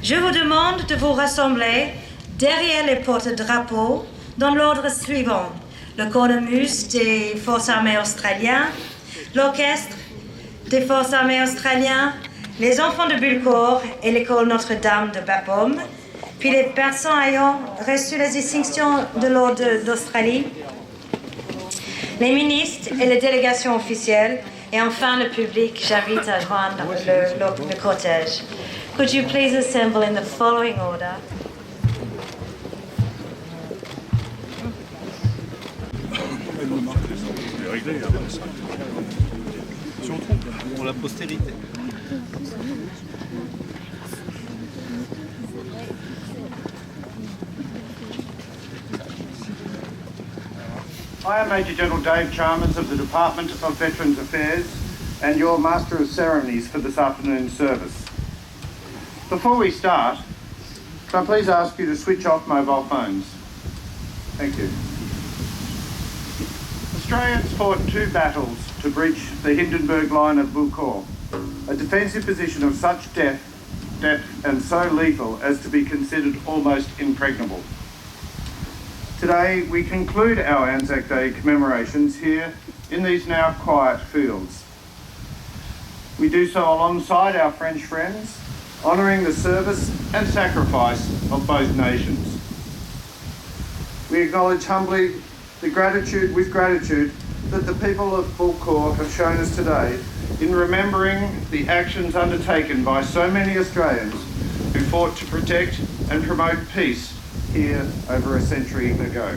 Je vous demande de vous rassembler derrière les porte-drapeaux dans l'ordre suivant. Le cornemuse des Forces armées australiennes, l'orchestre des Forces armées australiennes, les enfants de Bullecourt et l'école Notre-Dame de Bapaume, puis les personnes ayant reçu les distinctions de l'Ordre d'Australie, les ministres et les délégations officielles, et enfin le public. J'invite à joindre le cortège. Could you please assemble in the following order? Pour la postérité. I am Major General Dave Chalmers of the Department of Veterans Affairs and your Master of Ceremonies for this afternoon's service. Before we start, can I please ask you to switch off mobile phones? Thank you. Australians fought 2 battles to breach the Hindenburg line of Bullecourt, a defensive position of such depth and so lethal as to be considered almost impregnable. Today, we conclude our Anzac Day commemorations here in these now quiet fields. We do so alongside our French friends, honouring the service and sacrifice of both nations. We acknowledge humbly with gratitude that the people of Bullecourt have shown us today in remembering the actions undertaken by so many Australians who fought to protect and promote peace here over a century ago.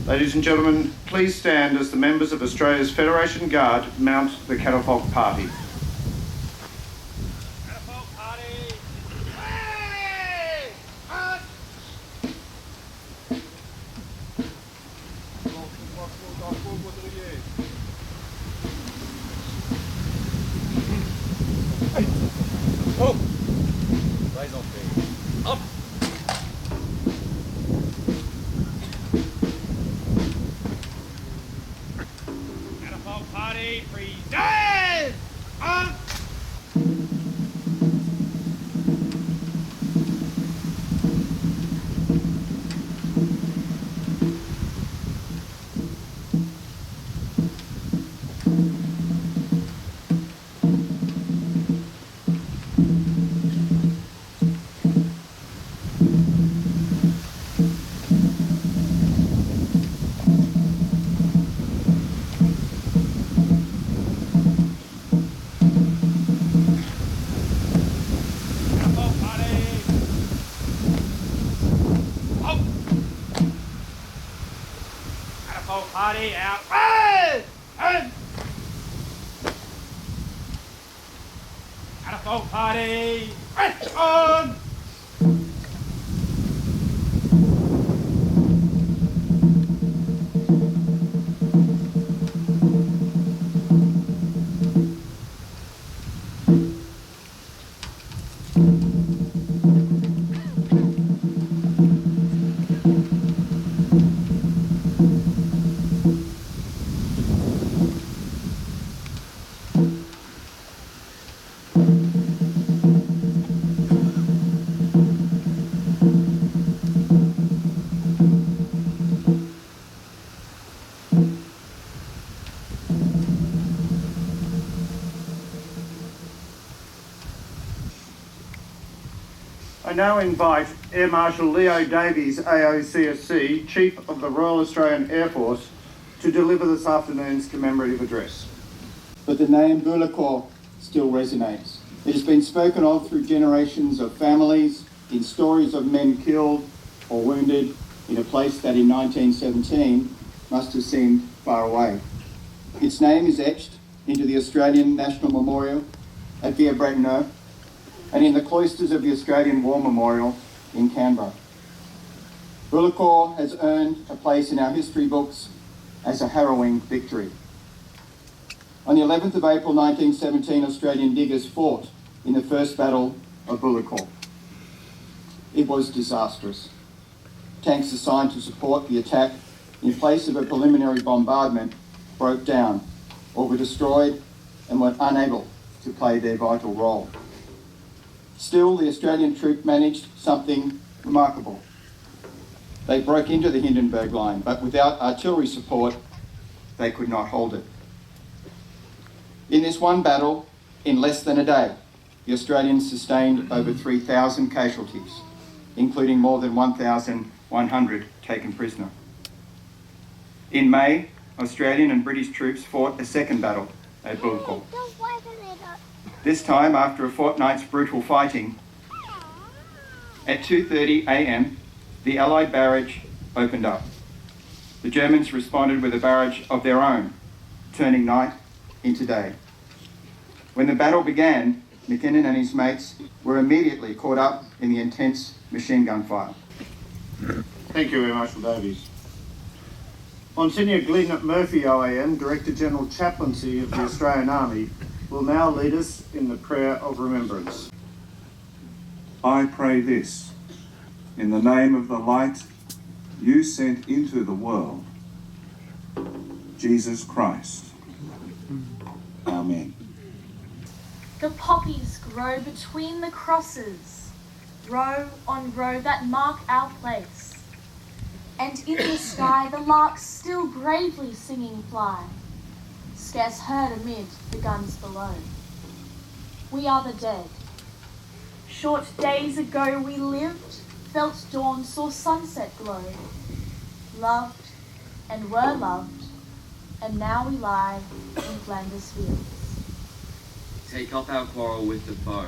Ladies and gentlemen, please stand as the members of Australia's Federation Guard mount the catafalque party. Catafalque party! Hey! Up! Oh! Rise en paix. Hop! Catafalque party! Freeze! Up! Party out. Catafalque party. On. I now invite Air Marshal Leo Davies, AOCSC, Chief of the Royal Australian Air Force, to deliver this afternoon's commemorative address. But the name Bullecourt still resonates. It has been spoken of through generations of families, in stories of men killed or wounded in a place that in 1917 must have seemed far away. Its name is etched into the Australian National Memorial at Villers-Bretonneux and in the cloisters of the Australian War Memorial in Canberra. Bullecourt has earned a place in our history books as a harrowing victory. On the 11th of April 1917, Australian diggers fought in the First Battle of Bullecourt. It was disastrous. Tanks assigned to support the attack in place of a preliminary bombardment broke down or were destroyed and were unable to play their vital role. Still, the Australian troop managed something remarkable. They broke into the Hindenburg Line, but without artillery support, they could not hold it. In this one battle, in less than a day, the Australians sustained over 3,000 casualties, including more than 1,100 taken prisoner. In May, Australian and British troops fought a second battle at Bullecourt. This time, after a fortnight's brutal fighting, at 2:30 a.m, the Allied barrage opened up. The Germans responded with a barrage of their own, turning night into day. When the battle began, McKinnon and his mates were immediately caught up in the intense machine gun fire. Thank you, Air Marshal Davies. Monsignor Glyn Murphy OAM, Director General Chaplaincy of the Australian Army, will now lead us in the prayer of remembrance. I pray this, in the name of the light you sent into the world, Jesus Christ. Amen. The poppies grow between the crosses, row on row that mark our place. And in the sky the larks still gravely singing fly, scarce heard amid the guns below. We are the dead. Short days ago we lived, felt dawn, saw sunset glow, loved and were loved, and now we lie in Flanders fields. Take up our quarrel with the foe.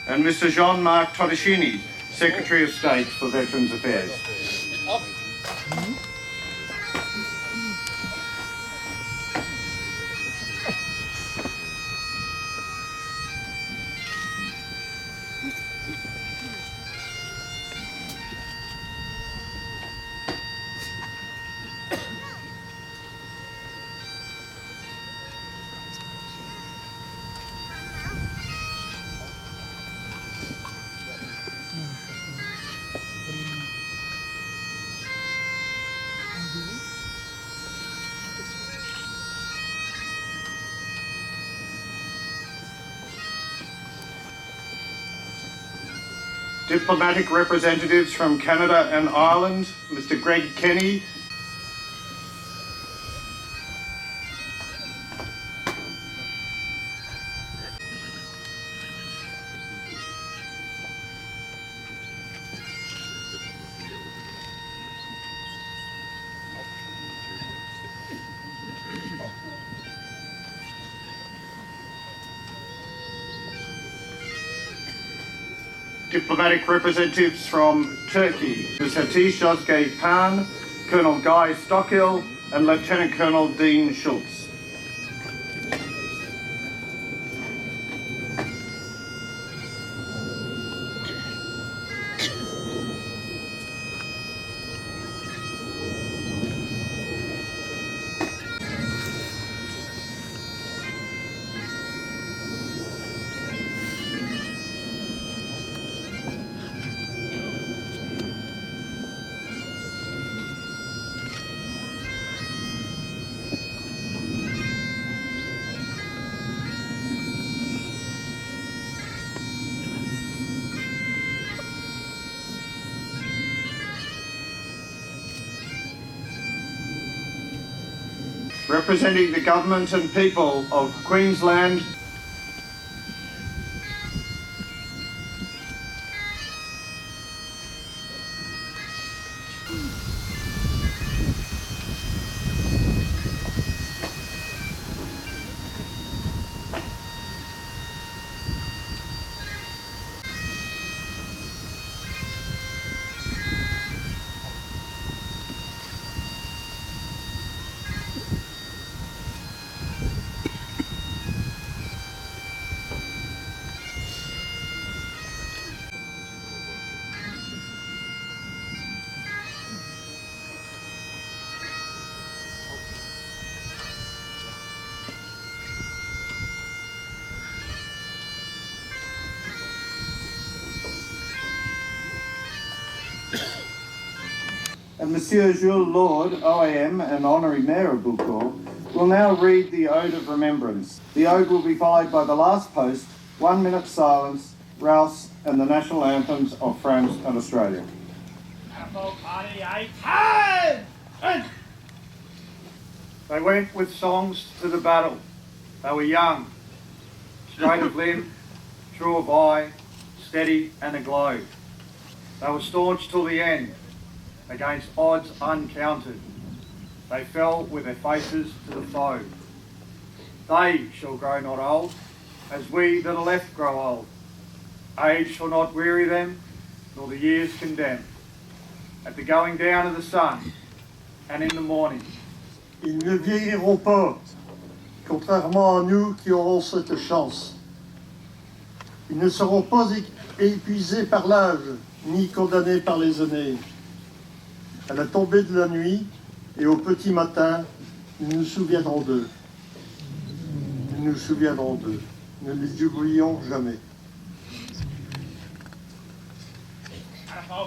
And Mr. Jean-Marc Todeschini, Secretary of State for Veterans Affairs. Diplomatic representatives from Canada and Ireland, Mr. Greg Kenny. diplomatic representatives from Turkey, Ms. Hatice Özge Pan, Colonel Guy Stockill, and Lieutenant Colonel Dean Schultz. Representing the government and people of Queensland, and Monsieur Jules Lord, OAM and Honorary Mayor of Bullecourt, will now read the Ode of Remembrance. The ode will be followed by the last post, 1 minute silence, rouse, and the national anthems of France and Australia. Party 8. They went with songs to the battle. They were young, straight of limb, true of eye, steady and aglow. They were staunch till the end, against odds uncounted. They fell with their faces to the foe. They shall grow not old, as we that are left grow old. Age shall not weary them, nor the years condemn. At the going down of the sun, and in the morning. Ils ne vieilliront pas, contrairement à nous qui aurons cette chance. Ils ne seront pas épuisés par l'âge, ni condamnés par les années. À la tombée de la nuit et au petit matin, nous nous souviendrons d'eux. Nous nous souviendrons d'eux. Ne les oublions jamais.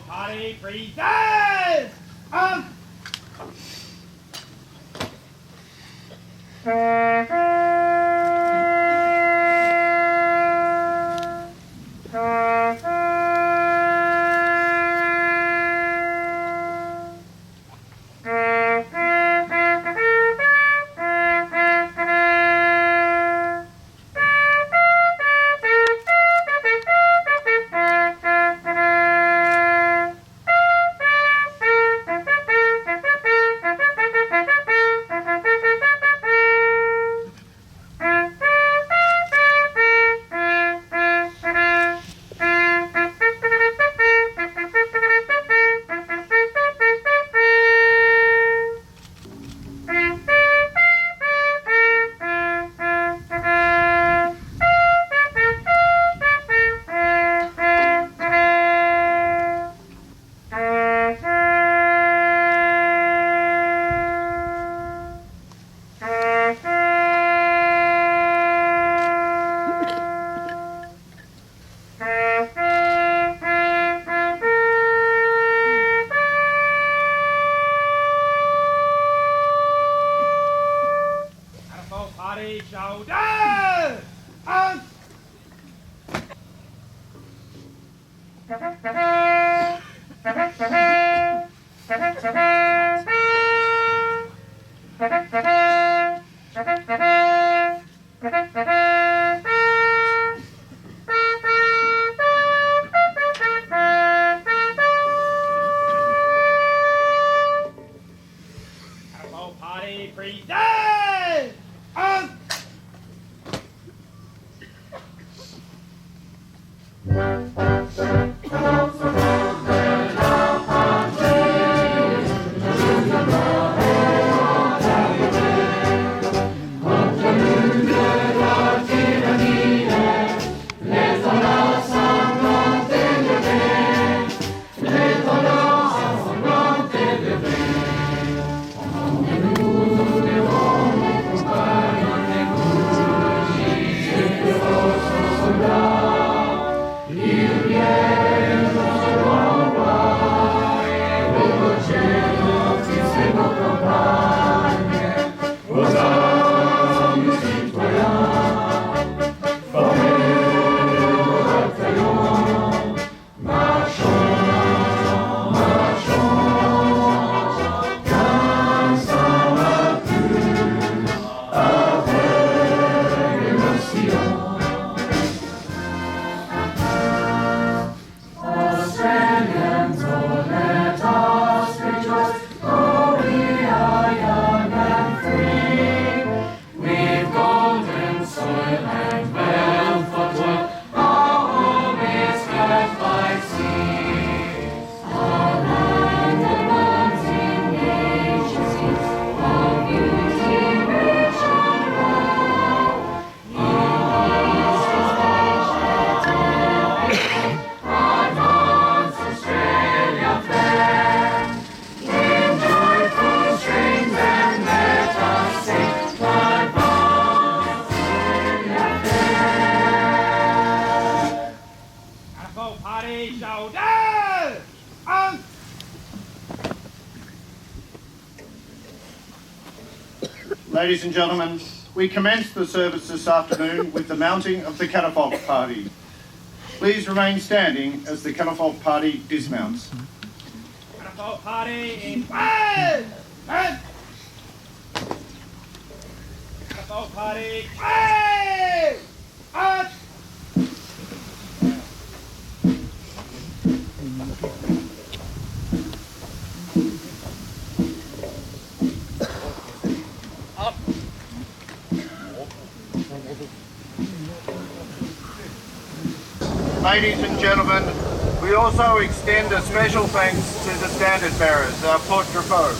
Party freezes! Ladies and gentlemen, we commence the service this afternoon with the mounting of the catafalque party. Please remain standing as the catafalque party dismounts. Catapult party in 1, 10. Catapult party 3, up. Ladies and gentlemen, we also extend a special thanks to the standard bearers, our porte-drapeau.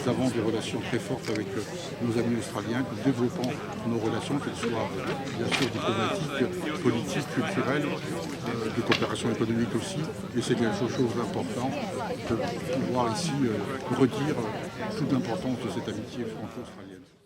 Nous avons des relations très fortes avec nos amis australiens, nous développons nos relations, qu'elles soient bien sûr diplomatiques, politiques, culturelles, de coopération économique aussi. Et c'est quelque chose d'important de pouvoir ici redire toute l'importance de cette amitié franco-australienne.